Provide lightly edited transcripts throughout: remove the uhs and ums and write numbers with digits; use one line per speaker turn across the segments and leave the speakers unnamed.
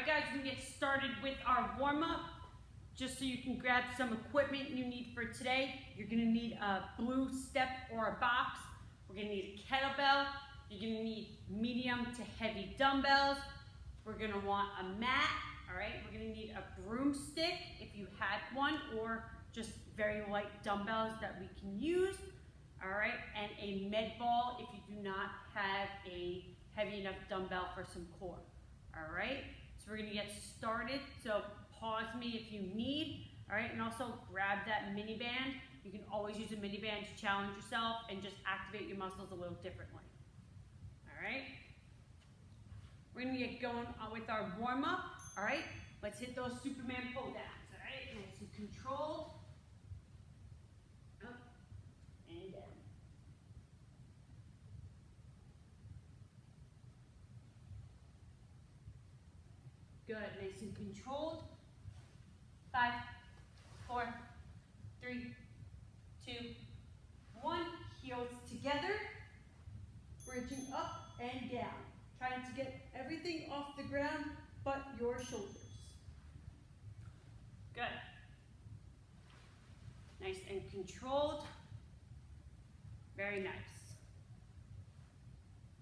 right, guys, we're gonna get started with our warm-up. Just so you can grab some equipment you need for today, you're gonna need a blue step or a box. We're gonna need a kettlebell. You're gonna need medium to heavy dumbbells. We're gonna want a mat, all right? We're gonna need a broomstick if you had one, or just very light dumbbells that we can use, all right? And a med ball if you do not have a heavy enough dumbbell for some core, all right? So we're gonna get started. So pause me if you need, all right? And also grab that mini band. You can always use a mini band to challenge yourself and just activate your muscles a little differently, all right? We're gonna get going with our warm up, all right? Let's hit those Superman pull downs, all right? Nice and controlled. Up and down. Good, nice and controlled. 5, 4, 3, 2, 1. Heels together, bridging up and down. Trying to get everything off the ground but your shoulders. Good. Nice and controlled. Very nice.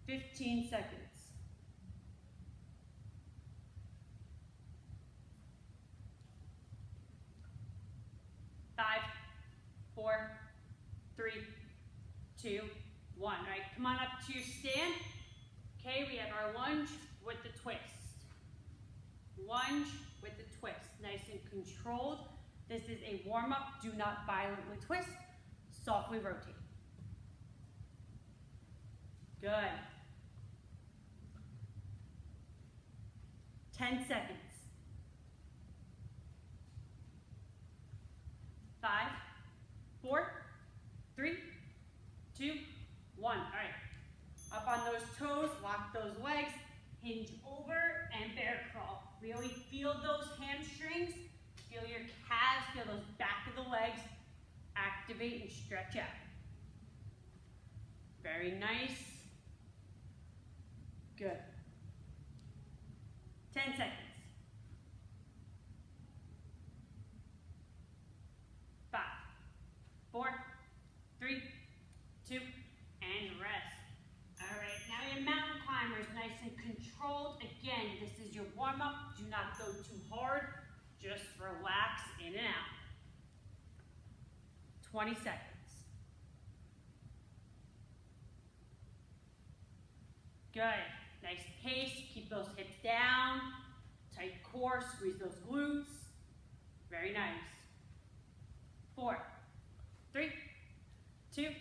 15 seconds. 5, 4, 3, 2, 1. All right, come on up to your stand. Okay, we have our lunge with the twist. Lunge with the twist. Nice and controlled. This is a warm-up. Do not violently twist. Softly rotate. Good. 10 seconds. 5, 4, 3, 2, 1. All right. Up on those toes, lock those legs, hinge over, and bear crawl. Really feel those hamstrings, feel your calves, feel those back of the legs. Activate and stretch out. Very nice. Good. 10 seconds. 5, 4, 3, 2, and rest. All right, now your mountain climbers, nice and controlled. Again, this is your warm-up. Do not go too hard. Just relax in and out. 20 seconds. Good. Nice pace. Keep those hips down. Tight core. Squeeze those glutes. Very nice. 4, 3, 2,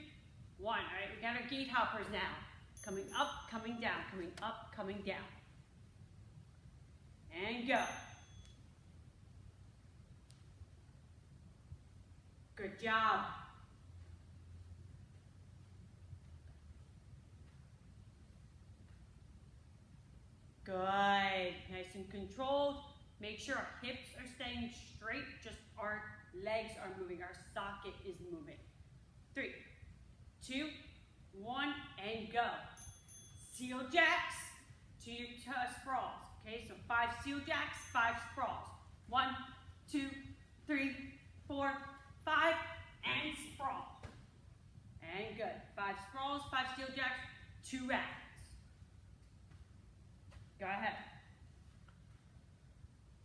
1. All right, we got our gate hoppers now. Coming up, coming down, coming up, coming down. And go. Good job. Good. Nice and controlled. Make sure our hips are staying straight, just our legs are moving, our socket is moving. 3, 2, 1, and go. Seal jacks to your sprawls. Okay, so 5 seal jacks, 5 sprawls. 1, 2, 3, 4, 5, and sprawl. And good. 5 sprawls, 5 seal jacks, 2 rounds. Go ahead.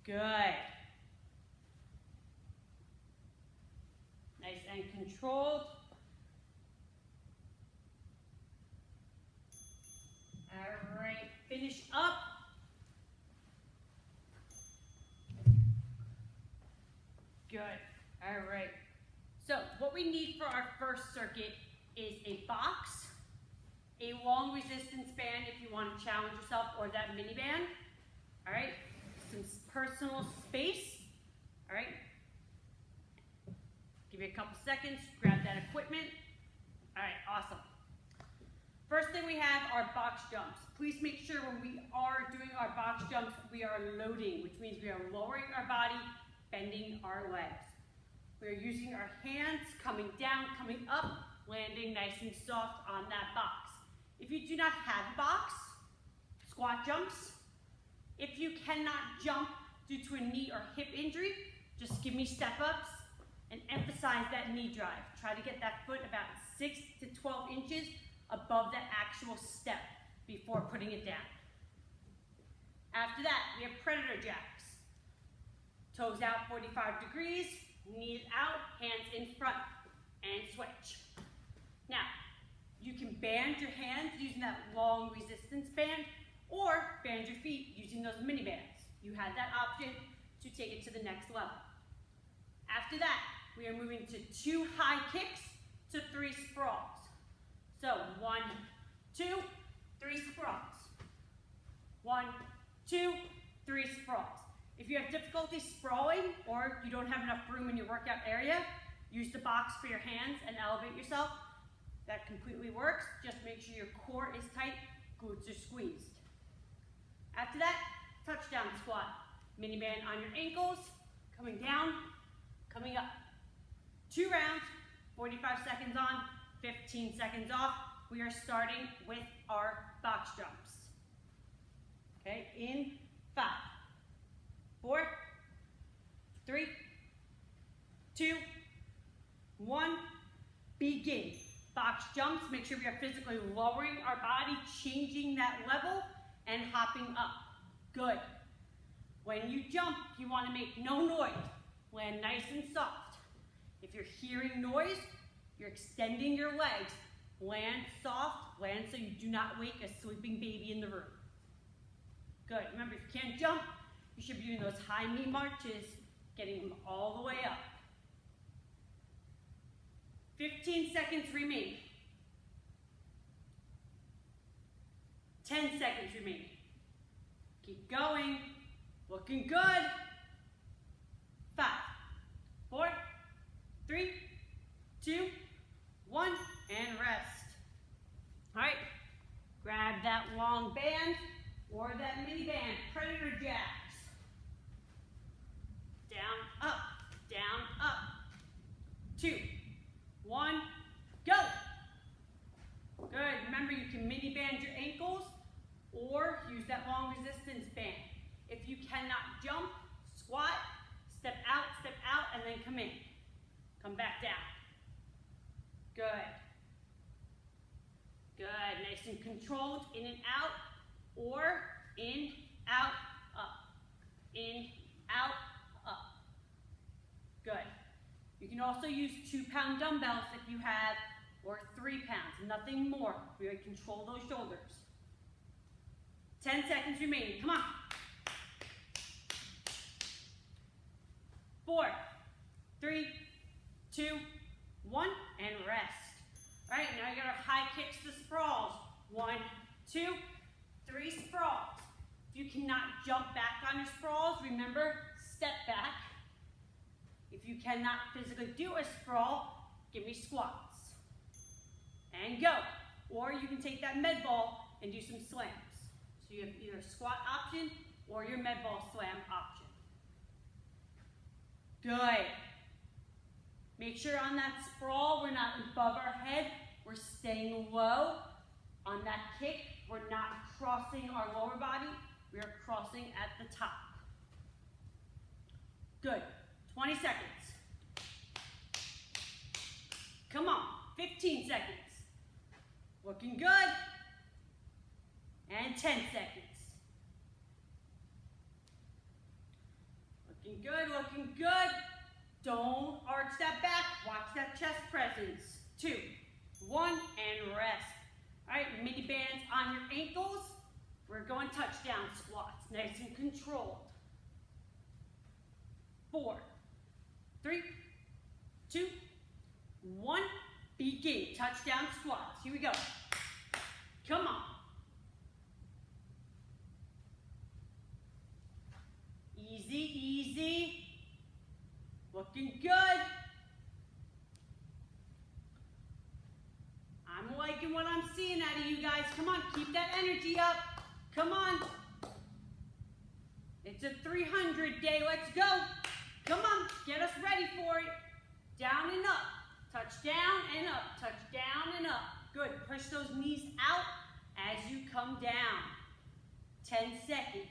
Good. Nice and controlled. All right, finish up. Good. All right. So what we need for our first circuit is a box, a long resistance band if you want to challenge yourself, or that mini band. All right. Some personal space. All right. Give you a couple seconds. Grab that equipment. All right. Awesome. First thing we have are box jumps. Please make sure when we are doing our box jumps, we are loading, which means we are lowering our body, bending our legs. We are using our hands, coming down, coming up, landing nice and soft on that box. If you do not have a box, squat jumps. If you cannot jump due to a knee or hip injury, just give me step-ups and emphasize that knee drive. Try to get that foot about 6 to 12 inches above that actual step before putting it down. After that, we have predator jacks. Toes out 45 degrees, knees out, hands in front, and switch. Now, you can band your hands using that long resistance band, or band your feet using those mini bands. You had that option to take it to the next level. After that, we are moving to 2 high kicks to 3 sprawls. So 1, 2, 3 sprawls. 1, 2, 3 sprawls. If you have difficulty sprawling or you don't have enough room in your workout area, use the box for your hands and elevate yourself. That completely works. Just make sure your core is tight, glutes are squeezed. After that, touchdown squat. Mini band on your ankles, coming down, coming up. 2 rounds, 45 seconds on, 15 seconds off. We are starting with our box jumps. Okay, in 5, 4, 3, 2, 1, begin. Box jumps, make sure we are physically lowering our body, changing that level, and hopping up. Good. When you jump, you want to make no noise. Land nice and soft. If you're hearing noise, you're extending your legs. Land soft, land so you do not wake a sleeping baby in the room. Good. Remember, if you can't jump, you should be doing those high knee marches, getting them all the way up. 15 seconds remain. 10 seconds remain. Keep going. Looking good. 5, 4, 3, 2, 1, and rest. All right, grab that long band or that mini band, predator jacks. Down, up, 2, 1, go. Good, remember you can mini band your ankles or use that long resistance band. If you cannot jump, squat, step out, and then come in. Come back down. Good. Good, nice and controlled, in and out, or in, out, up. In, out, up. Good. You can also use 2-pound dumbbells if you have, or 3 pounds, nothing more. Really control those shoulders. 10 seconds remaining, come on. 4, 3, 2, 1, and rest. All right, now you got our high kicks to sprawls. 1, 2, 3 sprawls. If you cannot jump back on your sprawls, remember, step back. If you cannot physically do a sprawl, give me squats. And go. Or you can take that med ball and do some slams. So you have either a squat option or your med ball slam option. Good. Make sure on that sprawl, we're not above our head. We're staying low. On that kick, we're not crossing our lower body. We are crossing at the top. Good. 20 seconds. Come on. 15 seconds. Looking good. And 10 seconds. Looking good, looking good. Don't arch that back. Watch that chest presence. 2, 1, and rest. All right, mini bands on your ankles. We're going touchdown squats, nice and controlled. 4, 3, 2, 1, begin. Touchdown squats. Here we go. Come on. Easy, easy. Looking good. I'm liking what I'm seeing out of you guys. Come on, keep that energy up. Come on. It's a 300 day. Let's go. Come on, get us ready for it. Down and up. Touch down and up. Touch down and up. Good. Push those knees out as you come down. 10 seconds.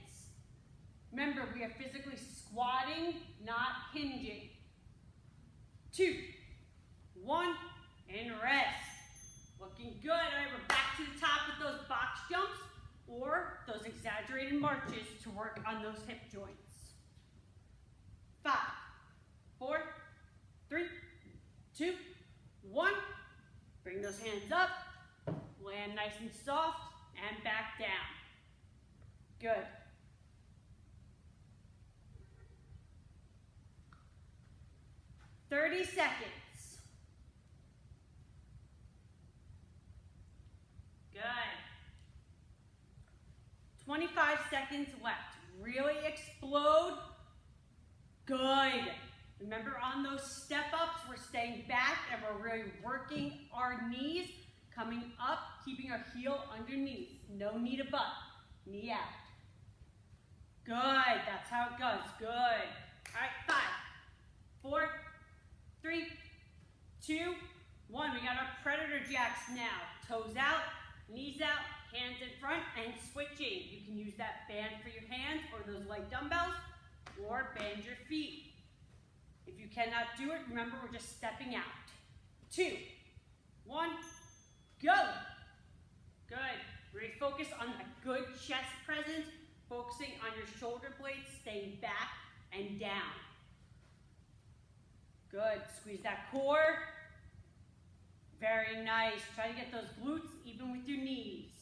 Remember, we are physically squatting, not hinging. 2, 1, and rest. Looking good. All right, we're back to the top with those box jumps or those exaggerated marches to work on those hip joints. 5, 4, 3, 2, 1. Bring those hands up. Land nice and soft and back down. Good. "30 seconds. Good. 25 seconds left. Really explode. Good. Remember, on those step-ups, we're staying back and we're really working our knees, coming up, keeping our heel underneath. No knee to butt. Knee out. Good. That's how it goes. Good. All right, 5, 4, 3, 2, 1. We got our predator jacks now. Toes out, knees out, hands in front, and switching. You can use that band for your hands or those light dumbbells, or band your feet. If you cannot do it, remember, we're just stepping out. 2, 1, go. Good. Really focus on a good chest presence, focusing on your shoulder blades, staying back and down. Good. Squeeze that core. Very nice. Try to get those glutes even with your knees.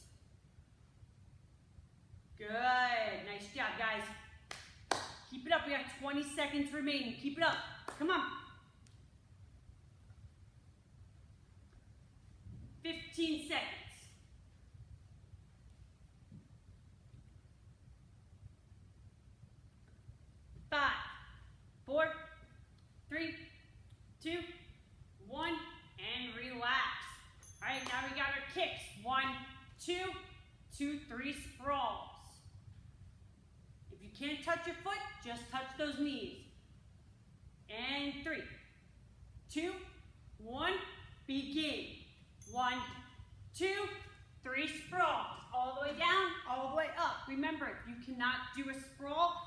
Good. Nice job, guys. Keep it up. We got 20 seconds remaining. Keep it up. Come on. 15 seconds. 5, 4, 3, 2, 1, and relax. All right, now we got our kicks. 1, 2, 2, 3 sprawls. If you can't touch your foot, just touch those knees. And 3, 2, 1, begin. 1, 2, 3 sprawls. All the way down, all the way up. Remember, if you cannot do a sprawl,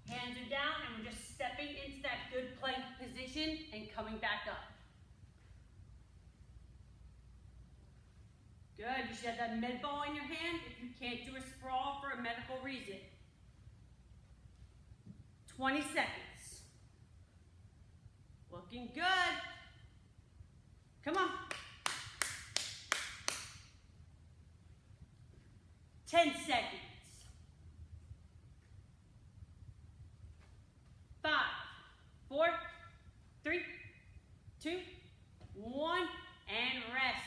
hands are down, and we're just stepping into that good plank position and coming back up. Good. You should have that med ball in your hand if you can't do a sprawl for a medical reason. 20 seconds. Looking good. Come on. 10 seconds. 5, 4, 3, 2, 1, and rest.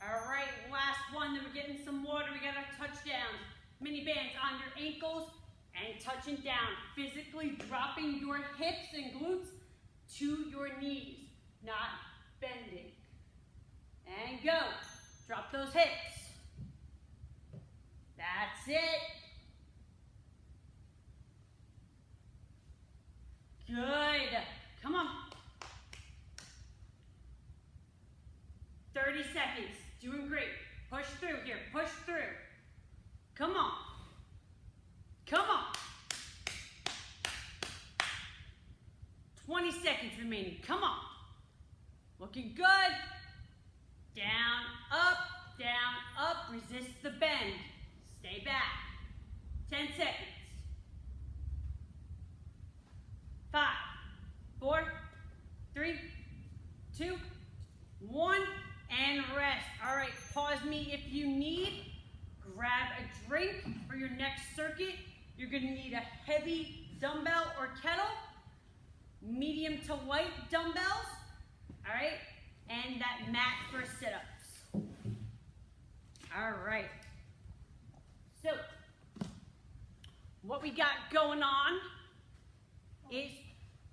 All right, last one. Then we're getting some water. We got our touchdowns. Mini bands on your ankles and touching down. Physically dropping your hips and glutes to your knees, not bending. And go. Drop those hips. That's it. Good. Come on. 30 seconds. Doing great. Push through here. Push through. Come on. Come on. 20 seconds remaining. Come on. Looking good. Down, up, down, up. Resist the bend. Stay back. 10 seconds. 5, 4, 3, 2, 1, and rest. All right, pause me if you need. Grab a drink for your next circuit. You're going to need a heavy dumbbell or kettle, medium to light dumbbells, all right, and that mat for sit-ups. All right. So, what we got going on is,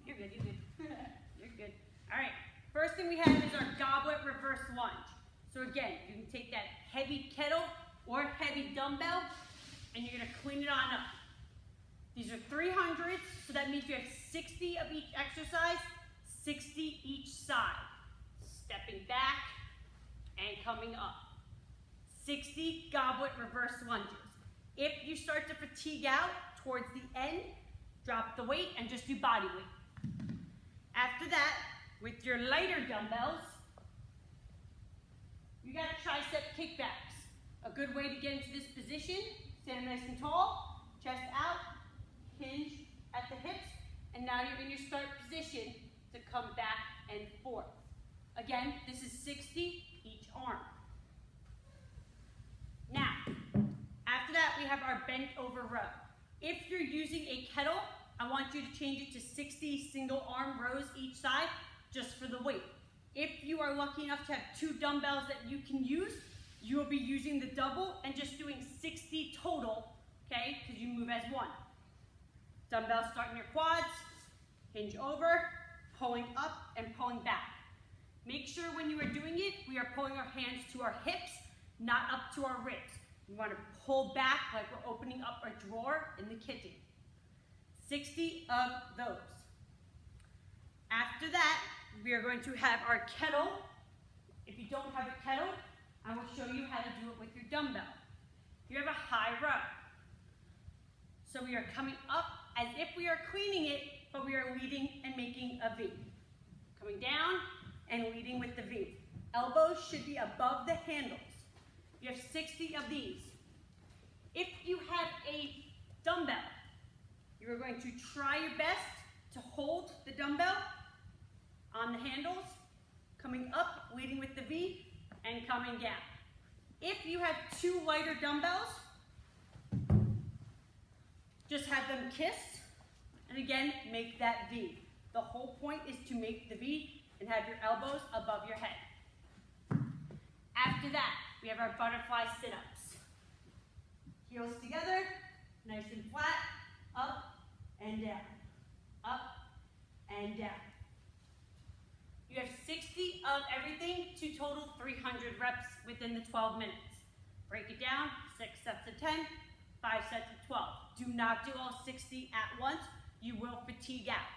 you're good, you're good. All right, first thing we have is our goblet reverse lunge. So again, you can take that heavy kettle or heavy dumbbell, and you're gonna clean it on up. These are 300s, so that means you have 60 of each exercise, 60 each side. Stepping back and coming up. 60 goblet reverse lunges. If you start to fatigue out towards the end, drop the weight and just do body weight. After that, with your lighter dumbbells, you got tricep kickbacks. A good way to get into this position, stand nice and tall, chest out, hinge at the hips, and now you're in your start position to come back and forth. Again, this is 60 each arm. Now, after that, we have our bent over row. If you're using a kettle, I want you to change it to 60 single arm rows each side, just for the weight. If you are lucky enough to have 2 dumbbells that you can use, you will be using the double and just doing 60 total, okay, because you move as one. Dumbbells start in your quads, hinge over, pulling up and pulling back. Make sure when you are doing it, we are pulling our hands to our hips, not up to our ribs. We want to pull back like we're opening up a drawer in the kitchen. 60 of those. After that, we are going to have our kettle. If you don't have a kettle, I will show you how to do it with your dumbbell. You have a high row. So we are coming up as if we are cleaning it, but we are leading and making a V. Coming down and leading with the V. Elbows should be above the handles. You have 60 of these. If you have a dumbbell, you are going to try your best to hold the dumbbell on the handles, coming up, leading with the V, and coming down. If you have 2 lighter dumbbells, just have them kiss, and again, make that V. The whole point is to make the V and have your elbows above your head. After that, we have our butterfly sit-ups. Heels together, nice and flat, up and down, up and down. You have 60 of everything to total 300 reps within the 12 minutes. Break it down, 6 sets of 10, 5 sets of 12. Do not do all 60 at once. You will fatigue out.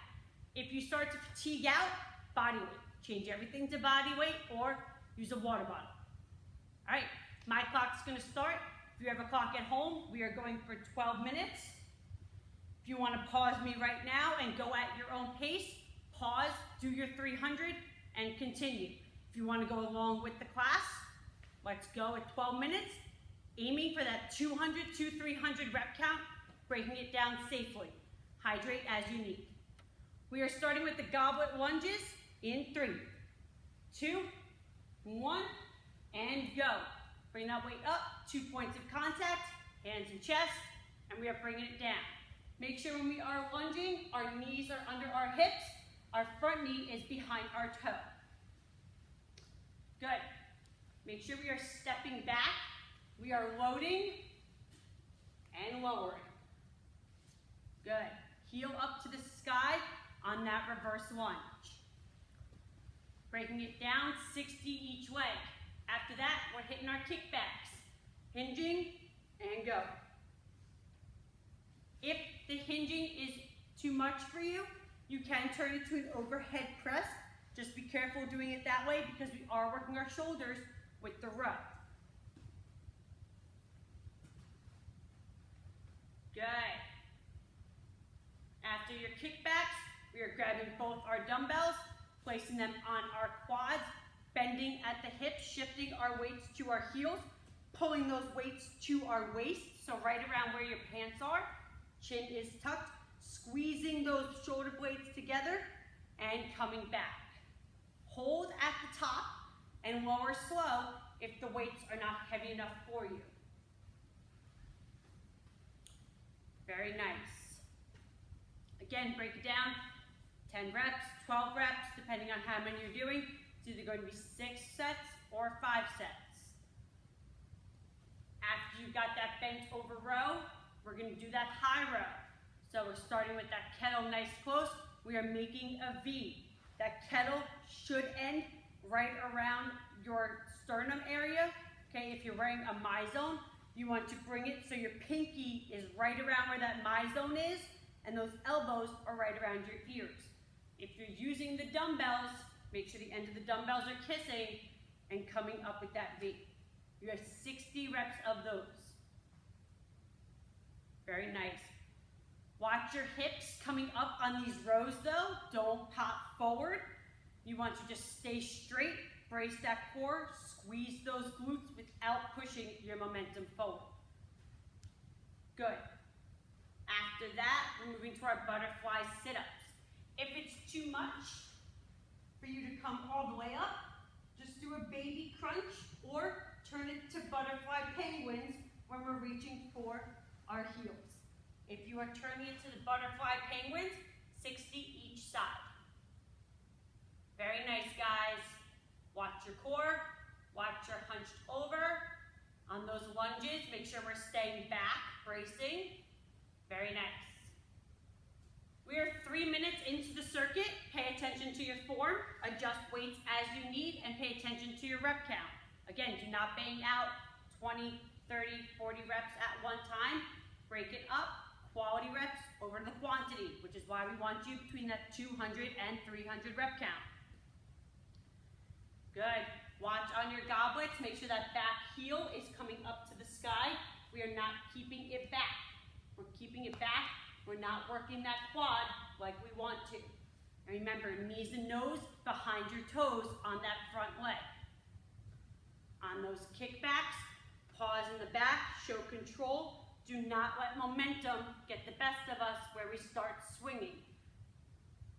If you start to fatigue out, body weight. Change everything to body weight or use a water bottle. All right, my clock's gonna start. If you have a clock at home, we are going for 12 minutes. If you wanna pause me right now and go at your own pace, pause, do your 300, and continue. If you wanna go along with the class, let's go at 12 minutes, aiming for that 200 to 300 rep count, breaking it down safely. Hydrate as you need. We are starting with the goblet lunges in 3, 2, 1, and go. Bring that weight up, 2 points of contact, hands and chest, and we are bringing it down. Make sure when we are lunging, our knees are under our hips, our front knee is behind our toe. Good. Make sure we are stepping back. We are loading and lowering. Good. Heel up to the sky on that reverse lunge. Breaking it down, 60 each leg. After that, we're hitting our kickbacks. Hinging and go. If the hinging is too much for you, you can turn it to an overhead press. Just be careful doing it that way because we are working our shoulders with the row. Good. After your kickbacks, we are grabbing both our dumbbells, placing them on our quads, bending at the hips, shifting our weights to our heels, pulling those weights to our waist, so right around where your pants are. Chin is tucked, squeezing those shoulder blades together, and coming back. Hold at the top and lower slow if the weights are not heavy enough for you. Very nice. Again, break it down, 10 reps, 12 reps, depending on how many you're doing. It's either going to be 6 sets or 5 sets. After you've got that bent over row, we're going to do that high row. So we're starting with that kettle nice close. We are making a V. That kettle should end right around your sternum area. Okay, if you're wearing a MyZone, you want to bring it so your pinky is right around where that MyZone is, and those elbows are right around your ears. If you're using the dumbbells, make sure the end of the dumbbells are kissing and coming up with that V. You have 60 reps of those. Very nice. Watch your hips coming up on these rows though. Don't pop forward. You want to just stay straight, brace that core, squeeze those glutes without pushing your momentum forward. Good. After that, we're moving to our butterfly sit-ups. If it's too much for you to come all the way up, just do a baby crunch or turn it to butterfly penguins when we're reaching for our heels. If you are turning it to the butterfly penguins, 60 each side. Very nice, guys. Watch your core, watch your hunched over. On those lunges, make sure we're staying back, bracing. Very nice. We are 3 minutes into the circuit. Pay attention to your form, adjust weights as you need, and pay attention to your rep count. Again, do not bang out 20, 30, 40 reps at one time. Break it up, quality reps over the quantity, which is why we want you between that 200 and 300 rep count. Good. Watch on your goblets. Make sure that back heel is coming up to the sky. We are not keeping it back. We're keeping it back. We're not working that quad like we want to. And remember, knees and nose behind your toes on that front leg. On those kickbacks, pause in the back, show control. Do not let momentum get the best of us where we start swinging.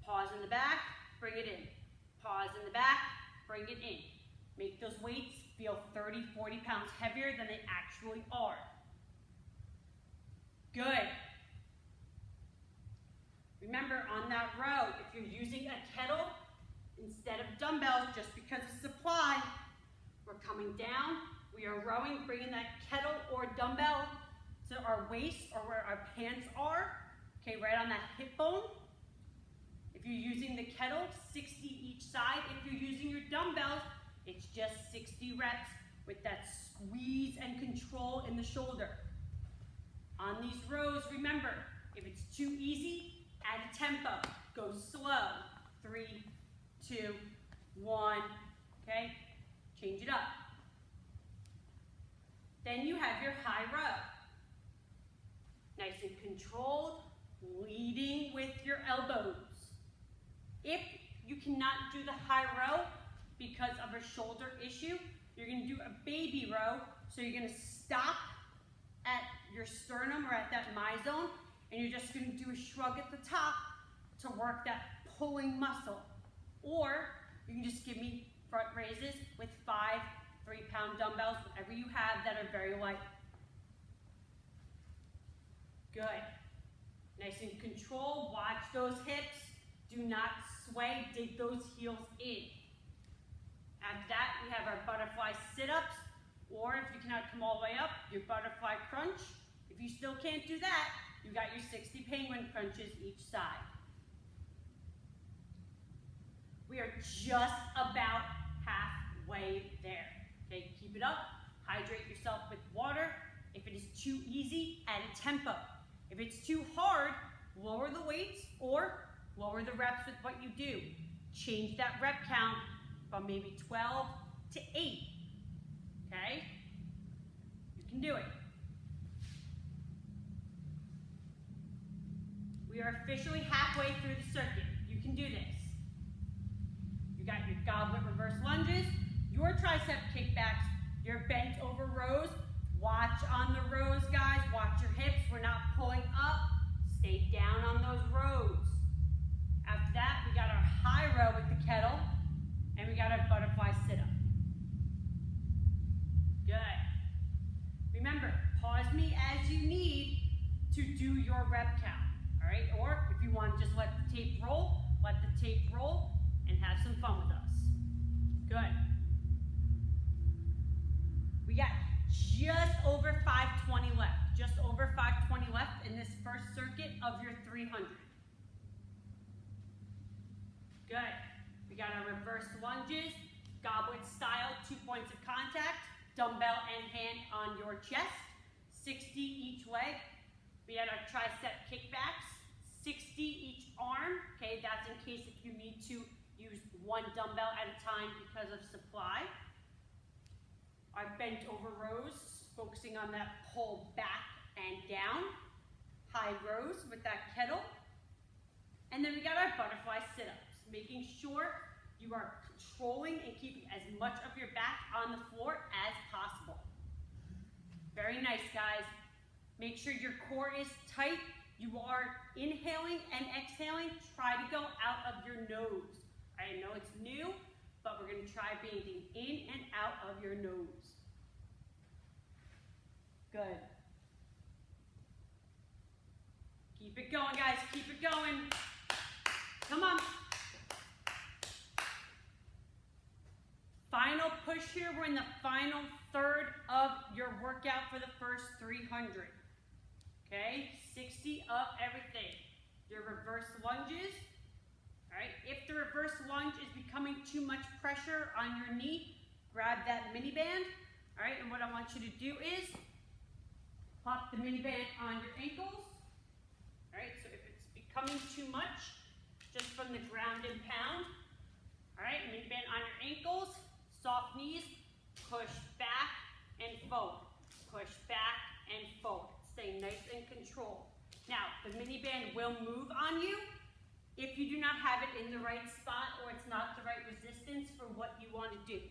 Pause in the back, bring it in. Pause in the back, bring it in. Make those weights feel 30, 40 pounds heavier than they actually are. Good. Remember, on that row, if you're using a kettle instead of dumbbells, just because of supply, we're coming down, we are rowing, bringing that kettle or dumbbell to our waist or where our pants are, okay, right on that hip bone. If you're using the kettle, 60 each side. If you're using your dumbbells, it's just 60 reps with that squeeze and control in the shoulder. On these rows, remember, if it's too easy, add a tempo. Go slow. 3, 2, 1, okay? Change it up. Then you have your high row. Nice and controlled, leading with your elbows. If you cannot do the high row because of a shoulder issue, you're going to do a baby row. So you're going to stop at your sternum or at that my-zone, and you're just going to do a shrug at the top to work that pulling muscle. Or you can just give me front raises with 5 3-pound dumbbells, whatever you have that are very light. Good. Nice and controlled. Watch those hips. Do not sway. Dig those heels in. After that, we have our butterfly sit-ups, or if you cannot come all the way up, your butterfly crunch. If you still can't do that, you got your 60 penguin crunches each side. We are just about halfway there. Okay, keep it up. Hydrate yourself with water. If it is too easy, add a tempo. If it's too hard, lower the weights or lower the reps with what you do. Change that rep count from maybe 12 to 8. Okay? You can do it. We are officially halfway through the circuit. You can do this. You got your goblet reverse lunges, your tricep kickbacks, your bent over rows. Watch on the rows, guys. Watch your hips. We're not pulling up. Stay down on those rows. After that, we got our high row with the kettle, and we got our butterfly sit-up. Good. Remember, pause me as you need to do your rep count. All right? Or if you want to just let the tape roll and have some fun with us. Good. We got just over 520 left. Just over 520 left in this first circuit of your 300. Good. We got our reverse lunges, goblet style, 2 points of contact, dumbbell and hand on your chest, 60 each leg. We had our tricep kickbacks, 60 each arm. Okay, that's in case if you need to use one dumbbell at a time because of supply. Our bent over rows, focusing on that pull back and down. high rows with that kettle. And then we got our butterfly sit-ups, making sure you are controlling and keeping as much of your back on the floor as possible. Very nice, guys. Make sure your core is tight. You are inhaling and exhaling. Try to go out of your nose. I know it's new, but we're going to try breathing in and out of your nose. Good. Keep it going, guys. Keep it going. Come on. Final push here. We're in the final third of your workout for the first 300. Okay, 60 of everything. Your reverse lunges. All right, if the reverse lunge is becoming too much pressure on your knee, grab that mini band. All right, and what I want you to do is pop the mini band on your ankles. All right, so if it's becoming too much, just from the ground and pound. All right, mini band on your ankles, soft knees, push back and forward. Push back and forward. Stay nice and controlled. Now, the mini band will move on you if you do not have it in the right spot or it's not the right resistance for what you want to do.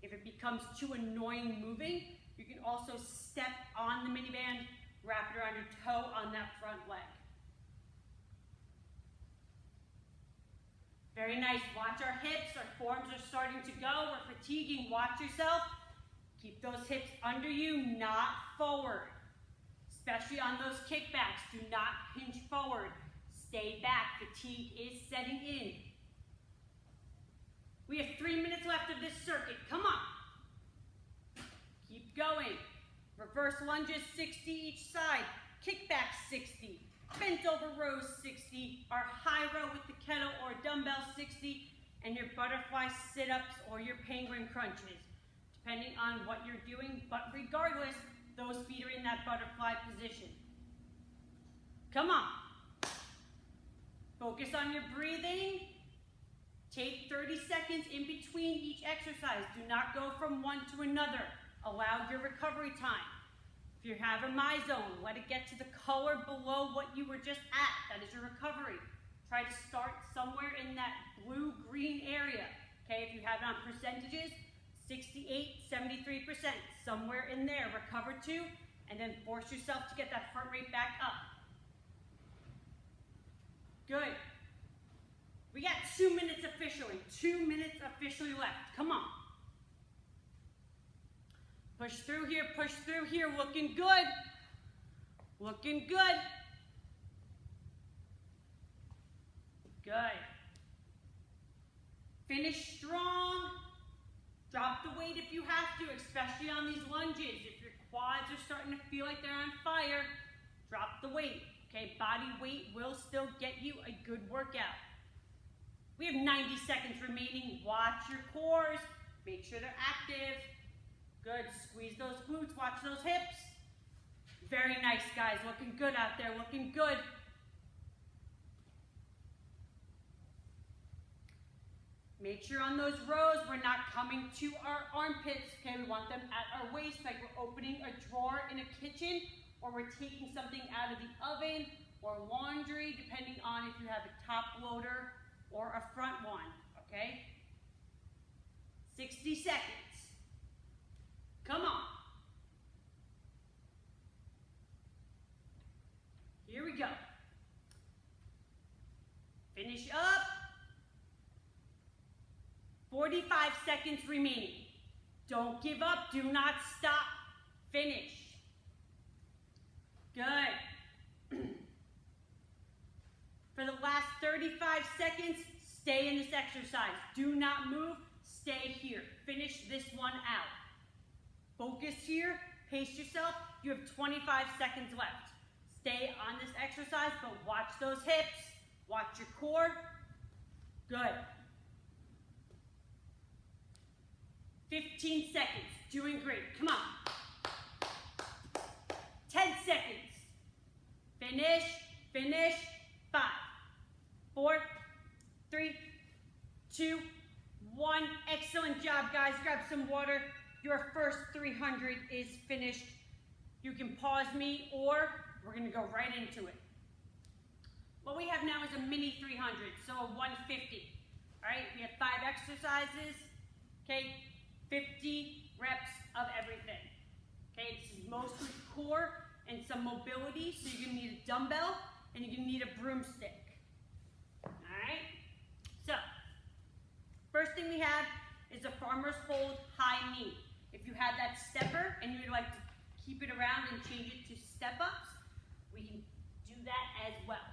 If it becomes too annoying moving, you can also step on the mini band, wrap it around your toe on that front leg. Very nice. Watch our hips. Our forearms are starting to go. We're fatiguing. Watch yourself. Keep those hips under you, not forward. Especially on those kickbacks. Do not hinge forward. Stay back. Fatigue is setting in. We have 3 minutes left of this circuit. Come on. Keep going. Reverse lunges, 60 each side. Kickback, 60. Bent over rows, 60. Our high row with the kettle or dumbbell, 60. And your butterfly sit-ups or your penguin crunches, depending on what you're doing. But regardless, those feet are in that butterfly position. Come on. Focus on your breathing. Take 30 seconds in between each exercise. Do not go from one to another. Allow your recovery time. If you have a my zone, let it get to the color below what you were just at. That is your recovery. Try to start somewhere in that blue-green area. Okay, if you have it on percentages, 68, 73%, somewhere in there. Recover to, and then force yourself to get that heart rate back up. Good. We got 2 minutes officially. 2 minutes officially left. Come on. Push through here, push through here. Looking good. Looking good. Good. Finish strong. Drop the weight if you have to, especially on these lunges. If your quads are starting to feel like they're on fire, drop the weight. Okay, body weight will still get you a good workout. We have 90 seconds remaining. Watch your cores. Make sure they're active. Good. Squeeze those glutes. Watch those hips. Very nice, guys. Looking good out there. Looking good. Make sure on those rows we're not coming to our armpits. Okay, we want them at our waist, like we're opening a drawer in a kitchen, or we're taking something out of the oven or laundry, depending on if you have a top loader or a front one, okay? 60 seconds. Come on. Here we go. Finish up. 45 seconds remaining. Don't give up. Do not stop. Finish. Good. For the last 35 seconds, stay in this exercise. Do not move. Stay here. Finish this one out. Focus here. Pace yourself. You have 25 seconds left. Stay on this exercise, but watch those hips. Watch your core. Good. 15 seconds. Doing great. Come on. 10 seconds. Finish. Finish. 5, 4, 3, 2, 1. Excellent job, guys. Grab some water. Your first 300 is finished. You can pause me, or we're gonna go right into it. What we have now is a mini 300, so a 150. All right, we have 5 exercises, okay? 50 reps of everything. Okay, this is mostly core and some mobility, so you're gonna need a dumbbell and you're gonna need a broomstick. All right, so first thing we have is a farmer's hold high knee. If you have that stepper and you would like to keep it around and change it to step ups, we can do that as well.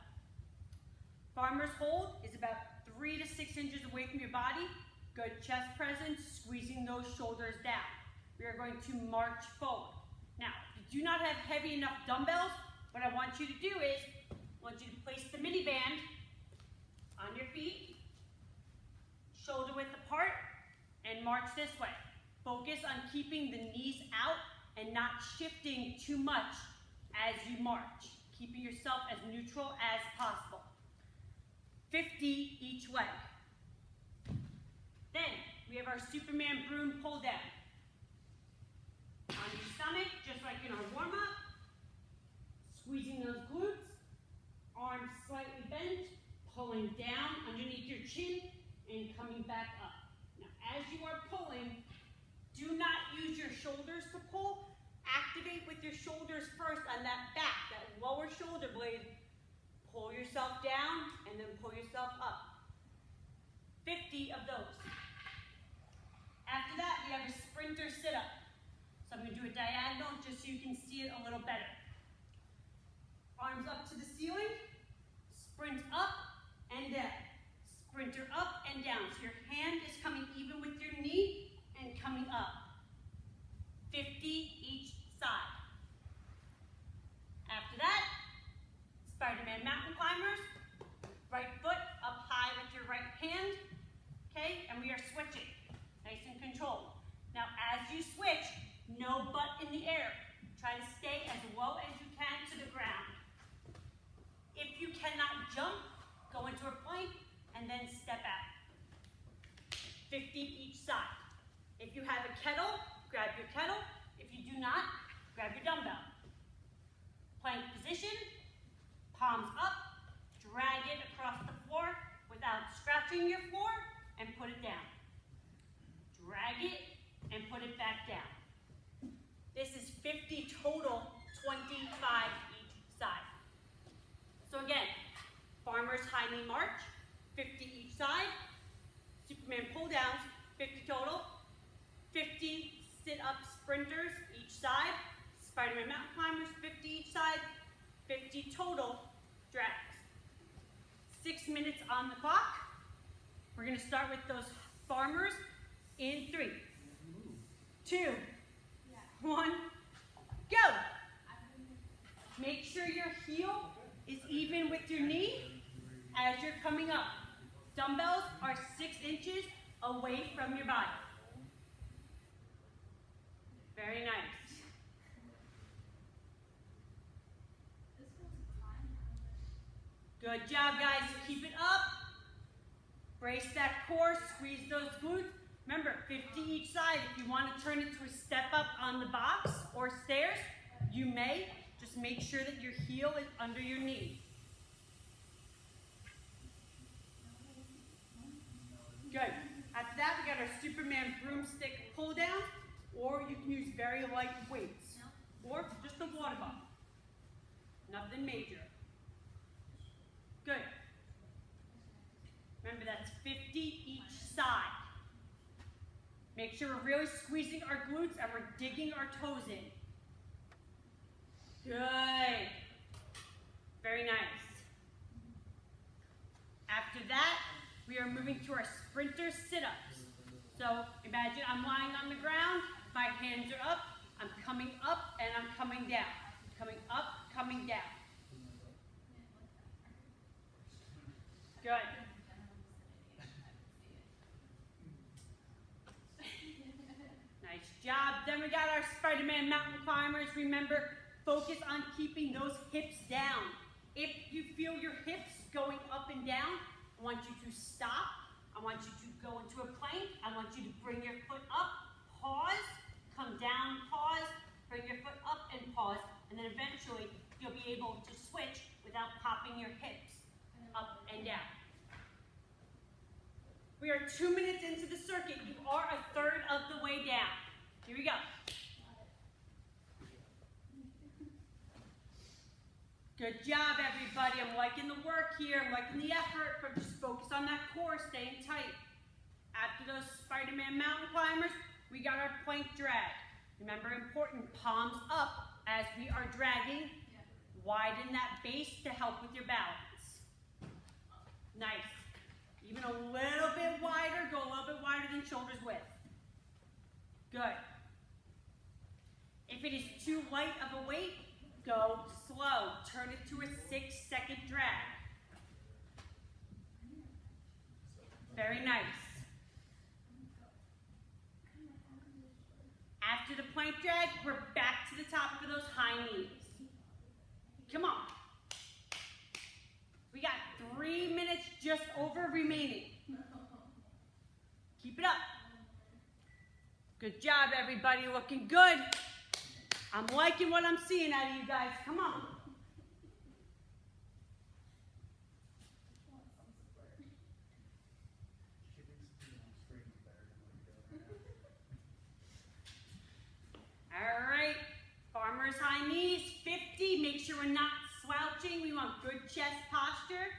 Farmer's hold is about 3 to 6 inches away from your body. Good chest presence, squeezing those shoulders down. We are going to march forward. Now, if you do not have heavy enough dumbbells, what I want you to do is, I want you to place the mini band on your feet, shoulder width apart, and march this way. Focus on keeping the knees out and not shifting too much as you march, keeping yourself as neutral as possible. 50 each leg. Then we have our Superman broom pull down. On your stomach, just like in our warm-up, squeezing those glutes, arms slightly bent, pulling down underneath your chin and coming back up. Now, as you are pulling, do not use your shoulders to pull. Activate with your shoulders first on that back, that lower shoulder blade. Pull yourself down and then pull yourself up. 50 of those. After that, we have a sprinter sit-up. So I'm going to do a diagonal just so you can see it a little better. Arms up to the ceiling, sprint up and down. Sprinter up and down. So your hand is coming even with your knee and coming up. 50 each side. After that, Spider-Man mountain climbers. Right foot up high with your right hand. Okay, and we are switching. Nice and controlled. Now as you switch, no butt in the air. Try to stay as low as you can to the ground. If you cannot jump, go into a plank and then step out. 50 each side. If you have a kettle, grab your kettle. If you do not, grab your dumbbell. Plank position, palms up, drag it across the floor without scratching your floor and put it down. Drag it and put it back down. This is 50 total, 25 each side. So again, farmer's high knee march, 50 each side. Superman pull downs, 50 total. 50 sit-up sprinters each side. Spider-Man mountain climbers, 50 each side. 50 total drags. 6 minutes on the clock. We're going to start with those farmers in 3, 2, 1, go. Make sure your heel is even with your knee as you're coming up. Dumbbells are 6 inches away from your body. Very nice. Good job, guys. Keep it up. Brace that core, squeeze those glutes. Remember, 50 each side. If you want to turn it to a step up on the box or stairs, you may. Just make sure that your heel is under your knee. Good. After that, we got our Superman broomstick pull down, or you can use very light weights, or just a water bottle. Nothing major. Good. Remember, that's 50 each side. Make sure we're really squeezing our glutes and we're digging our toes in. Good. Very nice. After that, we are moving to our sprinter sit-ups. So imagine I'm lying on the ground, my hands are up, I'm coming up and I'm coming down. Coming up, coming down. Good. Nice job. Then we got our Spider-Man mountain climbers. Remember, focus on keeping those hips down. If you feel your hips going up and down, I want you to stop. I want you to go into a plank. I want you to bring your foot up, pause, come down, pause, bring your foot up and pause, and then eventually you'll be able to switch without popping your hips up and down. We are 2 minutes into the circuit. You are a third of the way down. Here we go. Good job, everybody. I'm liking the work here. I'm liking the effort, but just focus on that core, staying tight. After those Spider-Man mountain climbers, we got our plank drag. Remember, important, palms up as we are dragging. Widen that base to help with your balance. Nice. Even a little bit wider, go a little bit wider than shoulders width. Good. If it is too light of a weight, go slow. Turn it to a 6-second drag. Very nice. After the plank drag, we're back to the top for those high knees. Come on. We got 3 minutes just over remaining. Keep it up. Good job, everybody. Looking good. I'm liking what I'm seeing out of you guys. Come on. All right. Farmer's high knees, 50. Make sure we're not slouching. We want good chest posture.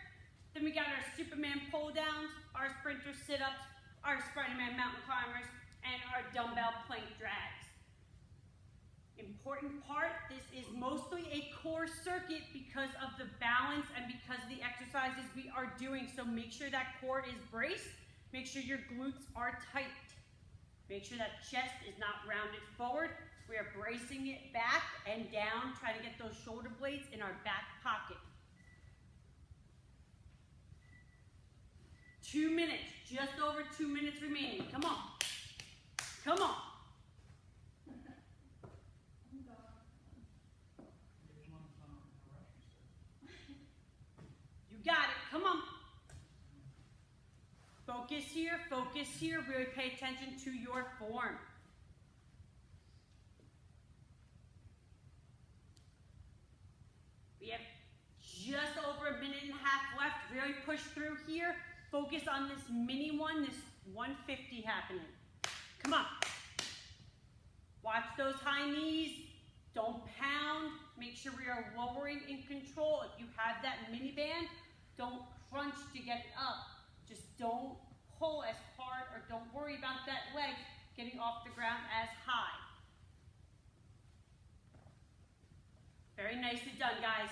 Then we got our Superman pull downs, our sprinter sit-ups, our Spider-Man mountain climbers, and our dumbbell plank drags. Important part, this is mostly a core circuit because of the balance and because of the exercises we are doing. So make sure that core is braced. Make sure your glutes are tight. Make sure that chest is not rounded forward. We are bracing it back and down, trying to get those shoulder blades in our back pocket. 2 minutes, just over 2 minutes remaining. Come on. Come on. You got it. Come on. Focus here, focus here. Really pay attention to your form. We have just over 1.5 minutes left. Really push through here. Focus on this mini one, this 150 happening. Come on. Watch those high knees. Don't pound. Make sure we are lowering in control. If you have that mini band, don't crunch to get it up. Just don't pull as hard or don't worry about that leg getting off the ground as high. Very nicely done, guys.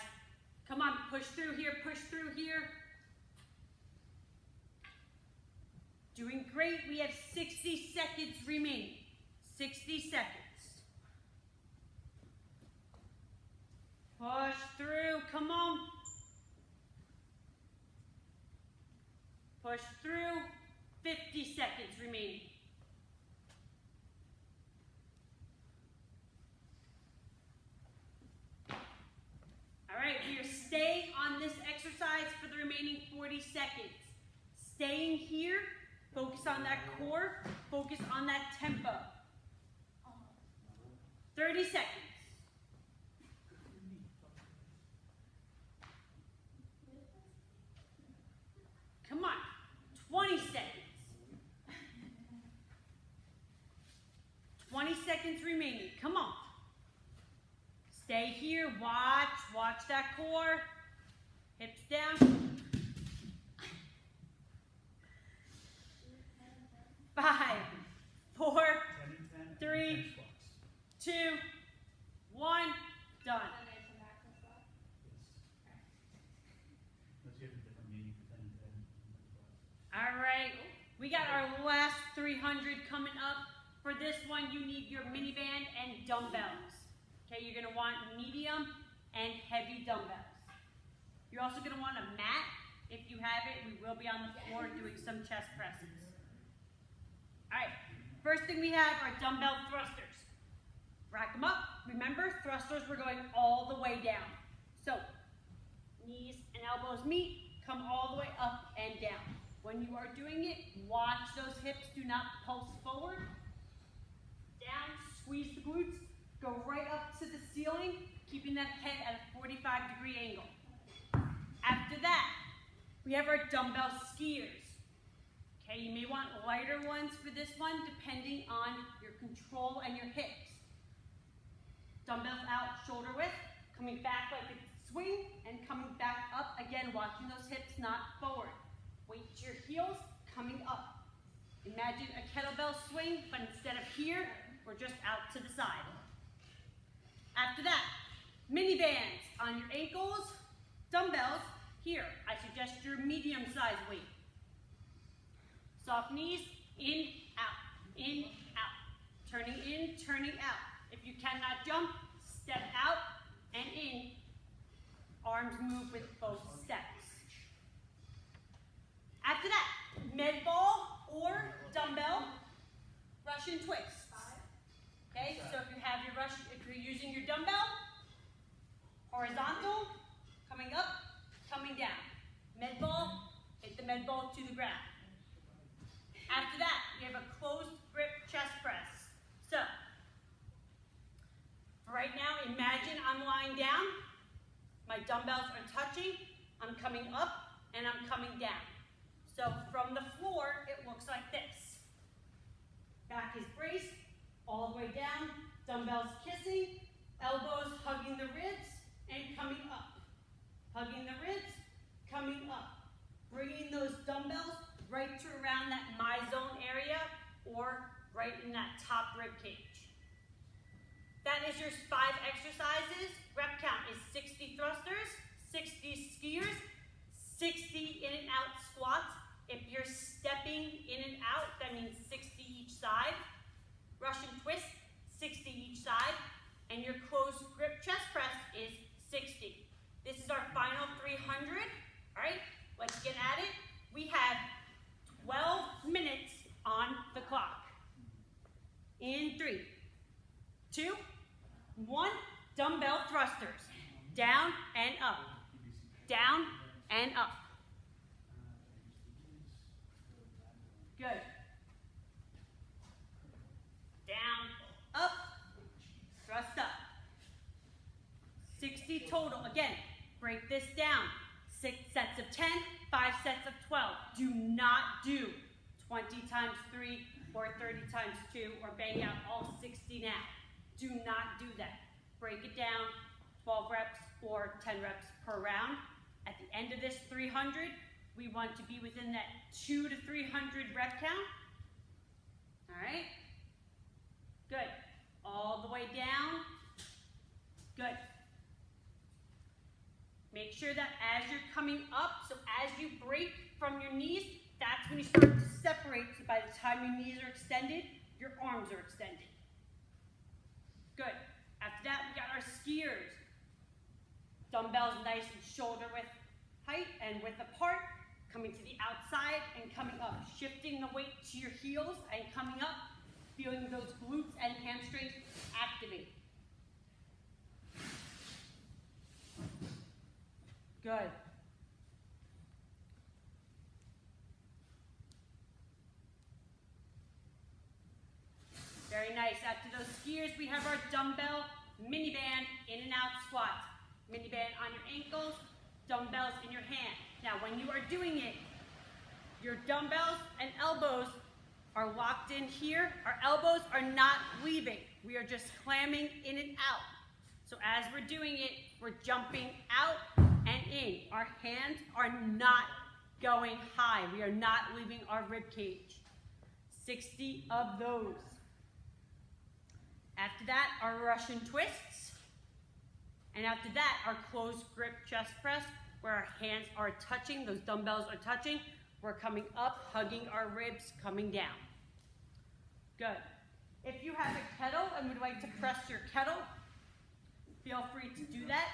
Come on, push through here, push through here. Doing great. We have 60 seconds remaining. 60 seconds. Push through. Come on. Push through. 50 seconds remaining. All right, we are staying on this exercise for the remaining 40 seconds. Staying here. Focus on that core. Focus on that tempo. 30 seconds. Come on. 20 seconds. 20 seconds remaining. Come on. Stay here. Watch that core. Hips down. 5, 4, 3, 2, 1. Done. All right. We got our last 300 coming up. For this one, you need your mini band and dumbbells. Okay, you're going to want medium and heavy dumbbells. You're also going to want a mat. If you have it, we will be on the floor doing some chest presses. All right, first thing we have are dumbbell thrusters. Rack them up. Remember, thrusters, we're going all the way down. So, knees and elbows meet, come all the way up and down. When you are doing it, watch those hips. Do not pulse forward. Down, squeeze the glutes. Go right up to the ceiling. keeping that head at a 45-degree angle. After that, we have our dumbbell skiers. Okay, you may want lighter ones for this one, depending on your control and your hips. Dumbbells out shoulder width, coming back like a swing, and coming back up again, watching those hips not forward. Weight to your heels, coming up. Imagine a kettlebell swing, but instead of here, we're just out to the side. After that, mini bands on your ankles, dumbbells here. I suggest your medium-sized weight. Soft knees, in, out, turning in, turning out. If you cannot jump, step out and in. Arms move with both steps. After that, med ball or dumbbell Russian twists. Okay, so if you're using your dumbbell, horizontal, coming up, coming down. Med ball, hit the med ball to the ground. After that, we have a closed grip chest press. So, for right now, imagine I'm lying down, my dumbbells are touching, I'm coming up, and I'm coming down. So from the floor, it looks like this. Back is braced, all the way down, dumbbells kissing, elbows hugging the ribs, and coming up. Hugging the ribs, coming up. Bringing those dumbbells right to around that my zone area or right in that top rib cage. That is your 5 exercises. Rep count is 60 thrusters, 60 skiers, 60 in and out squats. If you're stepping in and out, that means 60 each side. Russian twist, 60 each side. And your closed grip chest press is 60. This is our final 300. All right, let's get at it. We have 12 minutes on the clock. In 3, 2, 1, dumbbell thrusters. Down and up. Down and up. Good. Down, up, thrust up. 60 total. Again, break this down. 6 sets of 10, 5 sets of 12. Do not do 20 times 3 or 30 times 2 or bang out all 60 now. Do not do that. Break it down, 12 reps or 10 reps per round. At the end of this 300, we want to be within that 200 to 300 rep count. All right? Good. All the way down. Good. Make sure that as you're coming up, so as you break from your knees, that's when you start to separate. So by the time your knees are extended, your arms are extended. Good. After that, we got our skiers. Dumbbells nice and shoulder width height and width apart. Coming to the outside and coming up. Shifting the weight to your heels and coming up. Feeling those glutes and hamstrings activate. Good. Very nice. After those skiers, we have our dumbbell mini band in and out squats. Mini band on your ankles, dumbbells in your hand. Now, when you are doing it, your dumbbells and elbows are locked in here. Our elbows are not leaving. We are just clamming in and out. So as we're doing it, we're jumping out and in. Our hands are not going high. We are not leaving our rib cage. 60 of those. After that, our Russian twists. And after that, our closed grip chest press, where our hands are touching, those dumbbells are touching. We're coming up, hugging our ribs, coming down. Good. If you have a kettle and would like to press your kettle, feel free to do that.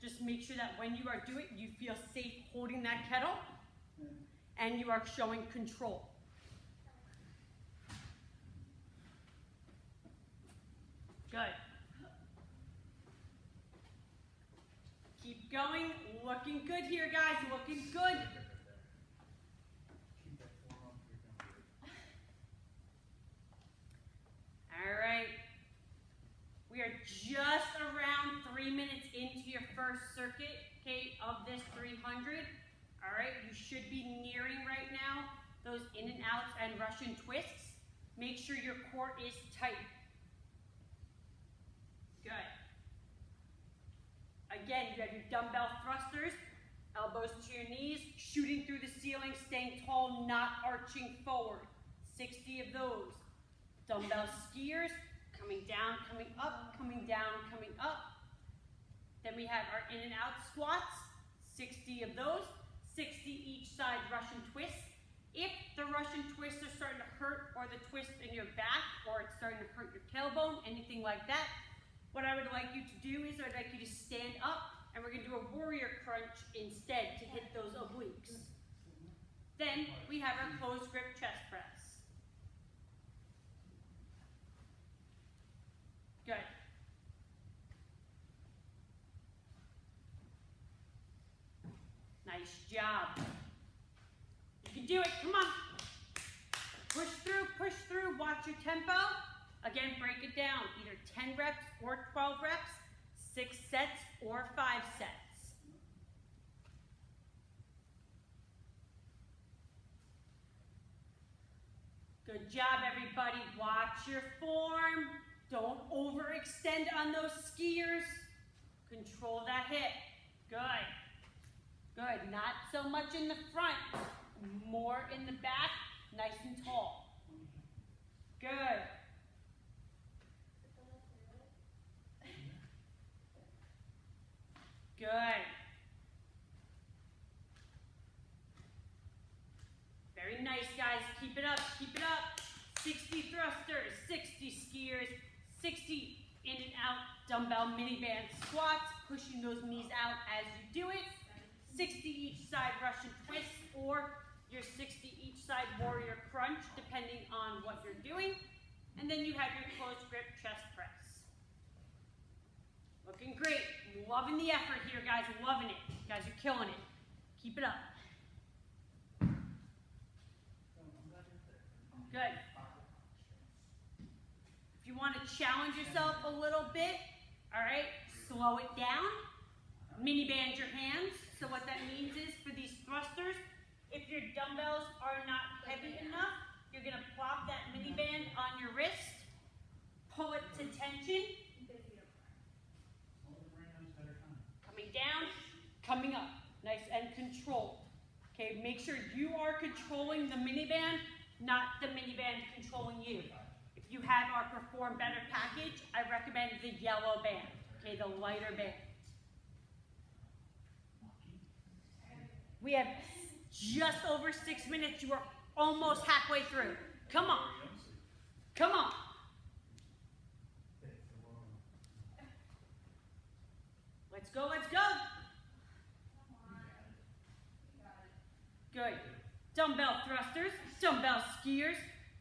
Just make sure that when you are doing it, you feel safe holding that kettle and you are showing control. Good. Keep going. Looking good here, guys. Looking good. All right. We are just around 3 minutes be nearing right now those in and outs and Russian twists. Make sure your core is tight. Good. Again, you have your dumbbell thrusters, elbows to your knees, shooting through the ceiling, staying tall, not arching forward. 60 of those. Dumbbell skiers, coming down, coming up, coming down, coming up. Then we have our in and out squats, 60 of those, 60 each side Russian twists. If the Russian twists are starting to hurt, or the twist in your back, or it's starting to hurt your tailbone, anything like that, what I would like you to do is I'd like you to stand up, and we're going to do a warrior crunch instead to hit those obliques. Then we have our closed grip chest press. Good. Nice job. You can do it, come on. Push through, watch your tempo. Again, break it down, either 10 reps or 12 reps, 6 sets or 5 sets. Good job, everybody. Watch your form. Don't overextend on those skiers. Control that hip. Good. Good. Not so much in the front. More in the back. Nice and tall. Good. Good. Very nice, guys. Keep it up. Keep it up. 60 thrusters, 60 skiers, 60 in and out dumbbell mini band squats, pushing those knees out as you do it. 60 each side Russian twists, or your 60 each side warrior crunch, depending on what you're doing. And then you have your closed grip chest press. Looking great. Loving the effort here, guys. Loving it. You guys are killing it. Keep it up. Good. If you want to challenge yourself a little bit, all right, slow it down. Mini band your hands. So what that means is for these thrusters, if your dumbbells are not heavy enough, you're going to plop that mini band on your wrist, pull it to tension, coming down, coming up, nice and controlled. Okay, make sure you are controlling the mini band, not the mini band controlling you. If you have our Perform Better package, I recommend the yellow band, okay, the lighter band. We have just over 6 minutes. You are almost halfway through. Come on. Come on. Let's go, let's go. Good. Dumbbell thrusters, dumbbell skiers,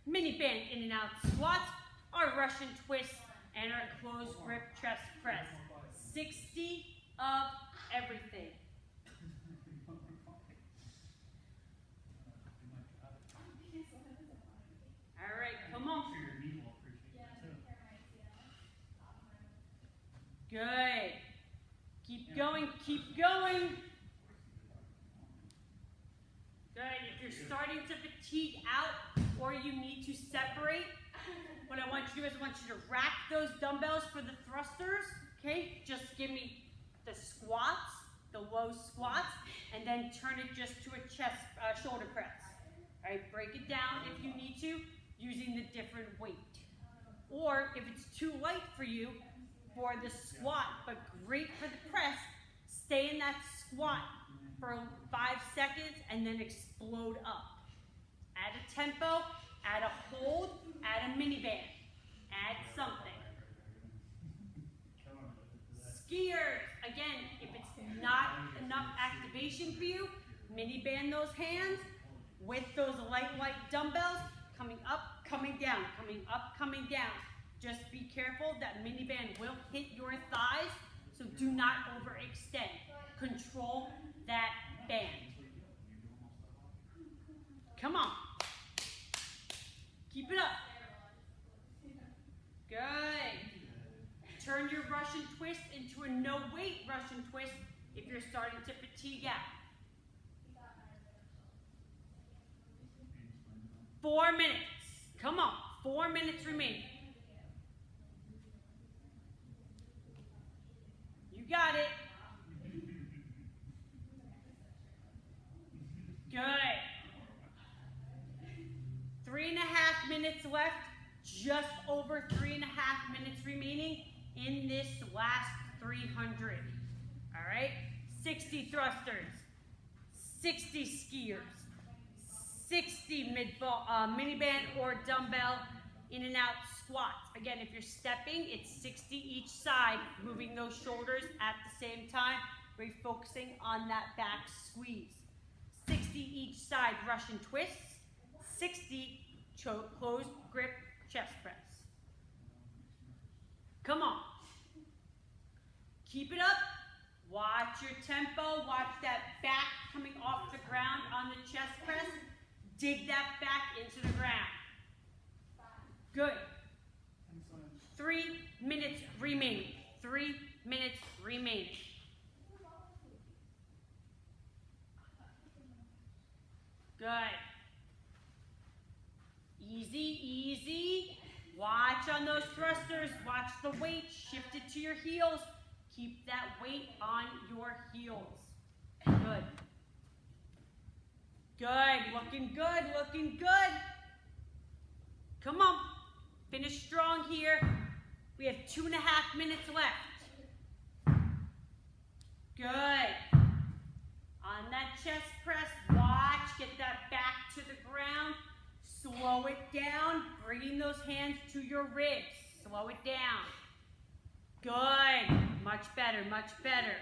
mini band in and out squats, our Russian twist, and our closed grip chest press. 60 of everything. All right, come on. Good. Keep going, keep going. Good. If you're starting to fatigue out or you need to separate, what I want you to do is I want you to rack those dumbbells for the thrusters. Okay? Just give me the squats, the low squats, and then turn it just to a shoulder press. All right? Break it down if you need to, using the different weight. Or if it's too light for you for the squat, but great for the press, stay in that squat for 5 seconds and then explode up. Add a tempo, add a hold, add a mini band, add something. Skiers, again, if it's not enough activation for you, mini band those hands with those light dumbbells, coming up, coming down, coming up, coming down. Just be careful that mini band will hit your thighs, so do not overextend. Control that band. Come on. Keep it up. Good. Turn your Russian twist into a no-weight Russian twist if you're starting to fatigue out. 4 minutes. Come on, 4 minutes remaining. You got it. Good. 3.5 minutes left. Just over 3.5 minutes remaining in this last 300. All right? 60 thrusters, 60 skiers, 60 mini band or dumbbell in and out squats. Again, if you're stepping, it's 60 each side, moving those shoulders at the same time. We're focusing on that back squeeze. 60 each side Russian twists, 60 closed grip chest press. Come on. Keep it up. Watch your tempo. Watch that back coming off the ground on the chest press. Dig that back into the ground. Good. 3 minutes remaining. 3 minutes remaining. Good. Easy, easy. Watch on those thrusters. Watch the weight. Shift it to your heels. Keep that weight on your heels. Good. Good. Looking good. Looking good. Come on. Finish strong here. We have 2.5 minutes left. Good. On that chest press, watch. Get that back to the ground. Slow it down. Bringing those hands to your ribs. Slow it down. Good. Much better, much better.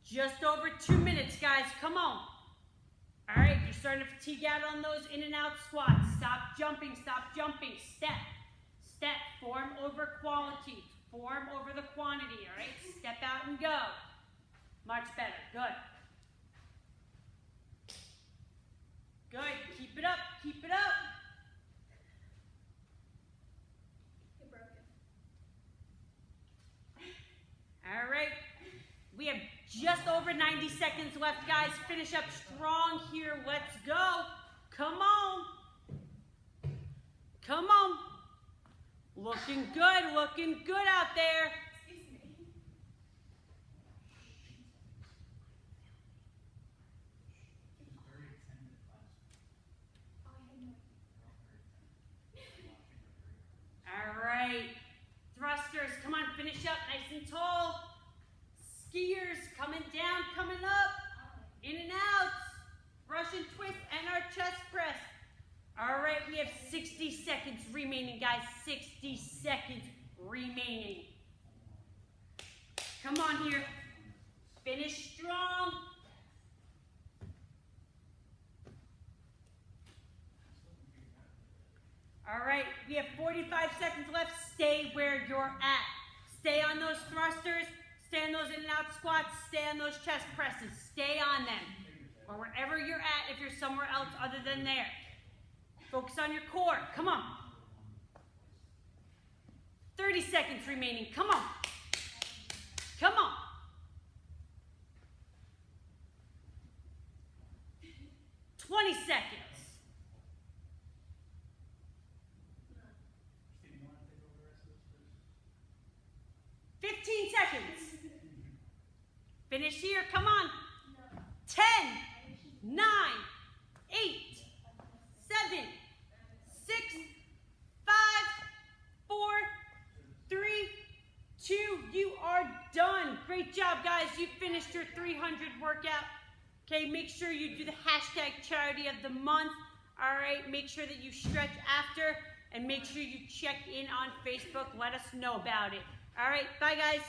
Just over 2 minutes, guys. Come on. All right, you're starting to fatigue out on those in and out squats. Stop jumping, stop jumping. Step, step. Form over quality. Form over the quantity, all right? Step out and go. Much better. Good. Good. Keep it up, keep it up. All right, we have just over 90 seconds left, guys. Finish up strong here. Let's go. Come on. Come on. Looking good out there. All right. Thrusters, come on, finish up nice and tall. Skiers, coming down, coming up. In and out. Russian twist and our chest press. All right, we have 60 seconds remaining, guys. 60 seconds remaining. Come on here. Finish strong. All right, we have 45 seconds left. Stay where you're at. Stay on those thrusters. Stay on those in and out squats. Stay on those chest presses. Stay on them. Or wherever you're at if you're somewhere else other than there. Focus on your core. Come on. 30 seconds remaining. Come on. Come on. 20 seconds. 15 seconds. Finish here. Come on. 10, 9, 8, 7, 6, 5, 4, 3, 2. You are done. Great job, guys. You finished your 300 workout. Okay, make sure you do the hashtag charity of the month. All right, make sure that you stretch after and make sure you check in on Facebook. Let us know about it. All right, bye, guys.